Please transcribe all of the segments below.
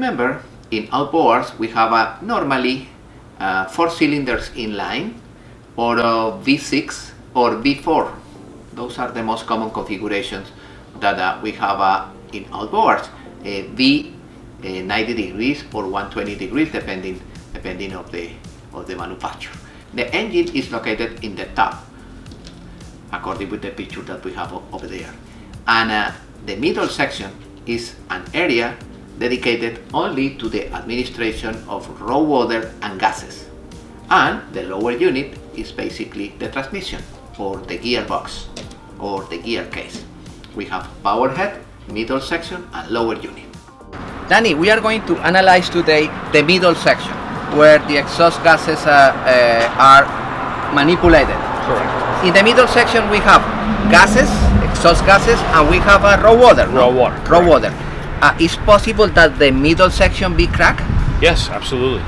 remember, in outboards we have normally 4 cylinders in line, or V6 or V4. Those are the most common configurations that we have in outboards. V 90 degrees or 120 degrees, depending of the manufacturer. The engine is located in the top, according with the picture that we have over there. And the middle section is an area dedicated only to the administration of raw water and gases. And the lower unit is basically the transmission, or the gearbox, or the gear case. We have power head, middle section, and lower unit. Danny, we are going to analyze today the middle section, where the exhaust gases are manipulated. Correct. In the middle section we have gases, exhaust gases, and we have raw water. Raw water. Raw water. Is possible that the middle section be cracked? Yes, absolutely.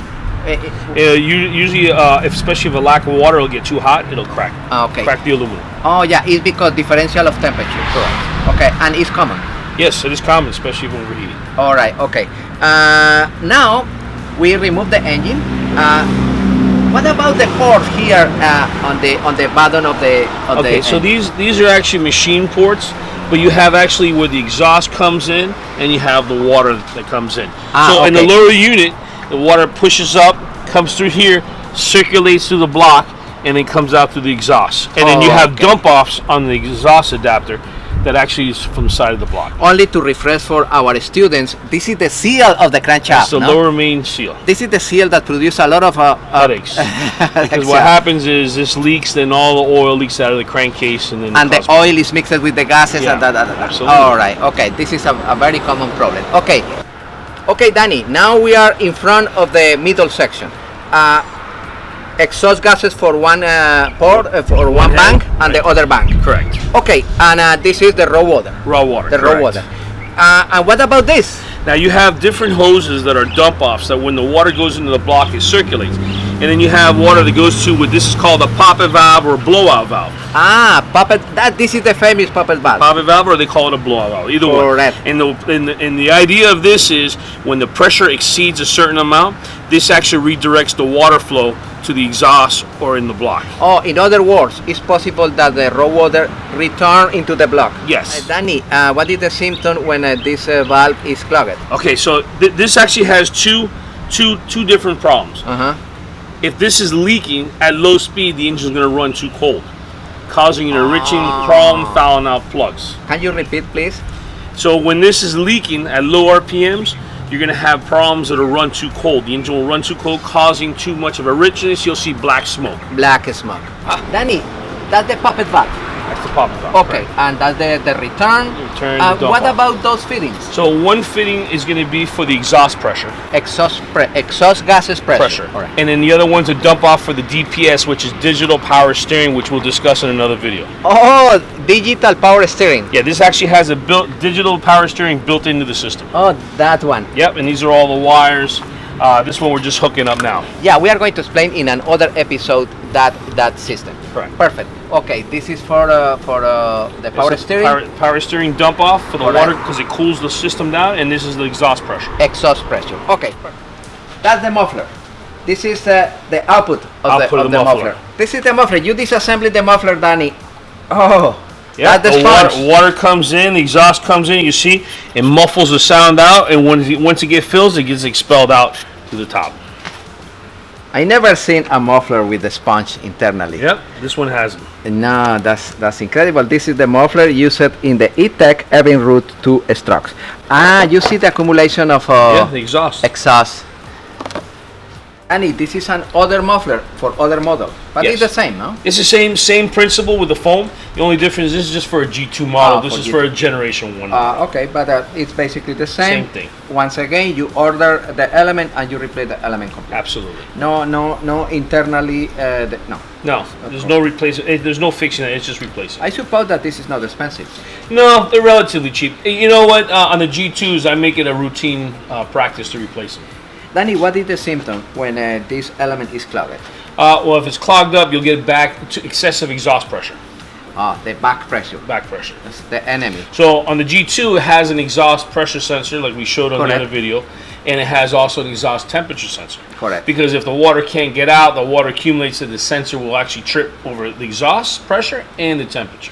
Usually, especially if a lack of water will get too hot, it'll crack. Okay. Crack the aluminum. Oh yeah, it's because differential of temperature. Correct. Okay, and it's common. Yes, it is common, especially when overheating. All right. Okay. Now we remove the engine. What about the ports here on the bottom of the? Okay, so these are actually machine ports, but you have actually where the exhaust comes in, and you have the water that comes in. So in the lower unit, the water pushes up, comes through here, circulates through the block, and then comes out through the exhaust. And then you have dump offs on the exhaust adapter that actually is from the side of the block. Only to refresh for our students, this is the seal of the crankshaft. It's the lower main seal. This is the seal that produces a lot of headaches. Because what happens is this leaks, then all the oil leaks out of the crankcase, and then the oil is mixed with the gases and that. Absolutely. All right. Okay. This is a very common problem. Okay. Okay, Danny. Now we are in front of the middle section. Exhaust gases for one port, for one bank, and the other bank. Correct. Okay, and this is the raw water. Raw water. The raw water. And what about this? Now you have different hoses that are dump offs that when the water goes into the block, it circulates. And then you have water that goes to what this is called a poppet valve or a blowout valve. Poppet. This is the famous poppet valve. Poppet valve, or they call it a blowout valve. Either one. And the idea of this is when the pressure exceeds a certain amount, this actually redirects the water flow to the exhaust or in the block. Oh, in other words, it's possible that the raw water return into the block. Yes. Danny, what is the symptom when this valve is clogged? Okay, so this actually has two different problems. If this is leaking at low speed, the engine is going to run too cold, causing an enriching problem, fouling out plugs. Can you repeat, please? So when this is leaking at low RPMs, you're going to have problems that'll run too cold. The engine will run too cold, causing too much of a richness. You'll see black smoke. Black smoke. Danny, that's the poppet valve. That's the poppet valve. Okay, right. And that's the return. What about those fittings? So one fitting is going to be for the exhaust pressure. Exhaust gases pressure. Right. And then the other one's a dump off for the DPS, which is digital power steering, which we'll discuss in another video. Oh, digital power steering. Yeah, this actually has a digital power steering built into the system. Oh, that one. Yep, and these are all the wires. This one we're just hooking up now. Yeah, we are going to explain in another episode that system. Correct. Perfect. Okay, this is for the power steering. Power steering dump off for the water because it cools the system down, and this is the exhaust pressure. Exhaust pressure. Okay. That's the muffler. This is the output of the muffler. This is the muffler. You disassemble the muffler, Danny. Oh. Yeah, the water comes in, the exhaust comes in, you see, it muffles the sound out, and once it gets filled, it gets expelled out to the top. I never seen a muffler with a sponge internally. Yep, this one has it. No, that's incredible. This is the muffler used in the E-Tech Evan Route 2 strokes. You see the accumulation of the exhaust. Annie, this is an other muffler for other models, but it's the same, no? It's the same principle with the foam. The only difference is this is just for a G2 model. This is for a Generation 1 model. Okay, but it's basically the same. Same thing. Once again, you order the element and you replace the element completely. Absolutely. No internally, no. No, there's no replacement. There's no fixing it. It's just replacing. I suppose that this is not expensive. No, they're relatively cheap. You know what? On the G2s, I make it a routine practice to replace them. Danny, what is the symptom when this element is clogged? Well, if it's clogged up, you'll get back to excessive exhaust pressure. The back pressure. Back pressure. That's the enemy. So on the G2, it has an exhaust pressure sensor, like we showed on Correct. the other video, and it has also an exhaust temperature sensor. Correct. Because if the water can't get out, the water accumulates, and the sensor will actually trip over the exhaust pressure and the temperature.